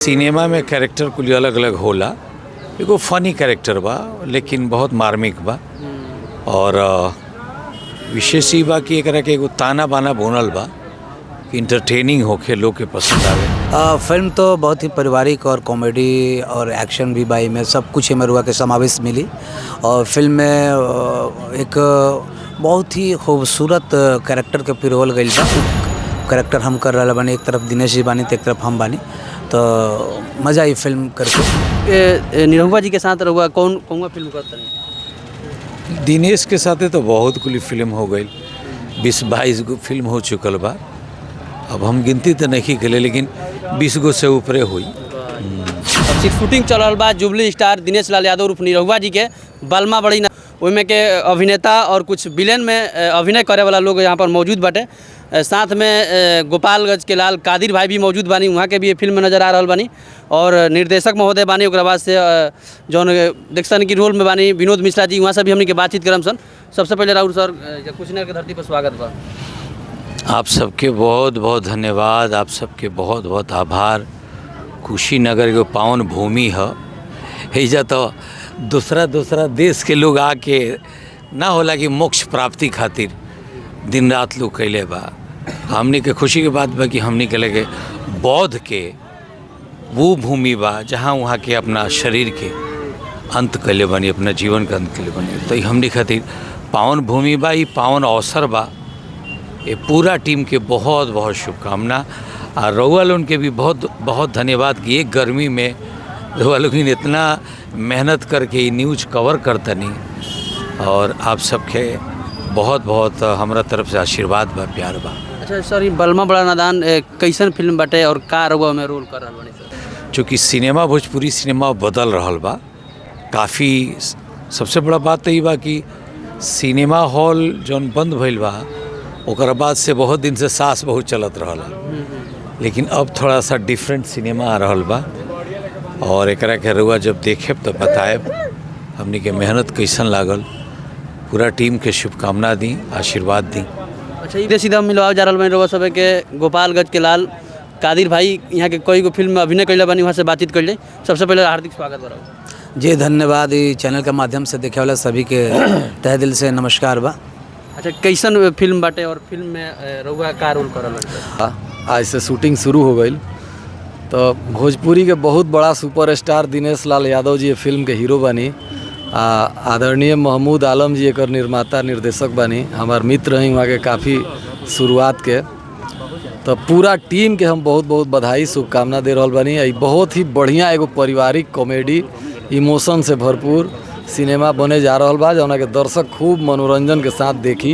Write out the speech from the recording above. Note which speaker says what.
Speaker 1: Cinema में character कुल अलग अलग होला। एगो फनी कैरेक्टर बा लेकिन बहुत मार्मिक बा और विशेष ही बा कि एकरा के एगो ताना बाना बुनल बा कि इंटरटेनिंग होके लोग के पसंद आवे।
Speaker 2: फिल्म तो बहुत ही पारिवारिक और कॉमेडी और एक्शन भी बाई में सब कुछ एमरुआ के समावेश मिली और फिल्म में एक बहुत ही खूबसूरत कैरेक्टर के पिरोल गई बा। कैरेक्टर हम कर रहा बानी, एक तरफ दिनेश जी बानी तो एक तरफ हम बानी, तो मज़ा आई फिल्म करके।
Speaker 3: निरहुआ जी के साथ रहुआ कौन फिल्म करते हैं?
Speaker 1: दिनेश के साथे तो बहुत कुछ फिल्म हो गई, 20-22 गो फिल्म हो चुकल बा। अब हम गिनती तो नहीं कले लेकिन 20 गो से ऊपरे हुई।
Speaker 3: अब सिर्फ शूटिंग चल रहा बा जुबली स्टार दिनेश लाल यादव उर्फ निरहुआ जी के बलमा बड़ी ओइमे के अभिनेता और कुछ विलेन में अभिनय करे वाला लोग यहाँ पर मौजूद बाटे। साथ में गोपालगंज के लाल कादिर भाई भी मौजूद बानी, वहाँ के भी ये फिल्म में नज़र आ रहा बानी और निर्देशक महोदय बानी। ओकरा बाद से जौन देखसन की रोल में बानी विनोद मिश्रा जी, वहाँ से भी हमने के बातचीत करम सन। सबसे पहले राहुल सर कुशीनगर की धरती पर स्वागत बा।
Speaker 1: आप सबके बहुत बहुत धन्यवाद, आप सबके बहुत बहुत आभार। कुशीनगर के पावन भूमि है, एजा तो दूसरा देश के लोग आके ना होला कि मोक्ष प्राप्ति खातिर दिन रात लोग कैले बा। हमने के खुशी के बात बा कि हमने के लगे बौद्ध के वो भूमि बा जहाँ वहाँ के अपना शरीर के अंत कैले बनी, अपना जीवन का अंत कैले बनी। तो हमने खातिर पावन भूमि बा, ये पावन अवसर बा। ये पूरा टीम के बहुत बहुत शुभकामना और रउआ लोगन के भी बहुत बहुत धन्यवाद कि एक गर्मी में रउआ लोग इतना मेहनत करके न्यूज़ कवर करतनी और आप सबके बहुत बहुत हमारा तरफ से आशीर्वाद बा, प्यार बा।
Speaker 3: अच्छा सर, ये बलमा बड़ा नादान कैसन फिल्म बाटे और का रउआ में रोल कर रहा बानी सर?
Speaker 1: चूँकि सिनेमा भोजपुरी सिनेमा बदल रहा बा काफ़ी। सबसे बड़ा बात तो ये बा कि सिनेमा हॉल जौन बंद भइल बा ओकरा बाद से बहुत दिन से सास बहुत चलत रहला, लेकिन अब थोड़ा सा डिफरेंट सिनेमा आ रहा बा और एकरा के रउआ जब देखे तो बताएब हमनी के मेहनत कैसन लागल। पूरा टीम के शुभकामना दी, आशीर्वाद दी।
Speaker 3: अच्छा, इधर सीधा मिलवा जा रहा बानी रउआ सब के गोपालगंज के लाल कादिर भाई यहाँ के कोई फिल्म में अभिनय कैले बानी, वहाँ से बातचीत कर ले। सबसे पहले हार्दिक स्वागत बा।
Speaker 2: जी धन्यवाद, ये चैनल के माध्यम से देखे वाला सभी के तहे दिल से नमस्कार बा।
Speaker 3: अच्छा, कैसन फिल्म बाटे और फिल्म में रउआ का रोल कर रहा?
Speaker 4: आज से शूटिंग शुरू हो गई तो भोजपुरी के बहुत बड़ा सुपरस्टार दिनेश लाल यादव जी फिल्म के हीरो बनी। आदरणीय महमूद आलम जी एक निर्माता निर्देशक बनी, हमार मित्र हैं वहाँ के काफ़ी शुरुआत के। तो पूरा टीम के हम बहुत बहुत बधाई शुभकामना दे रहा बनी। ये बहुत ही बढ़िया एगो पारिवारिक कॉमेडी इमोशन से भरपूर सिनेमा बने जा रहा बा, जौना के दर्शक खूब मनोरंजन के साथ देखी।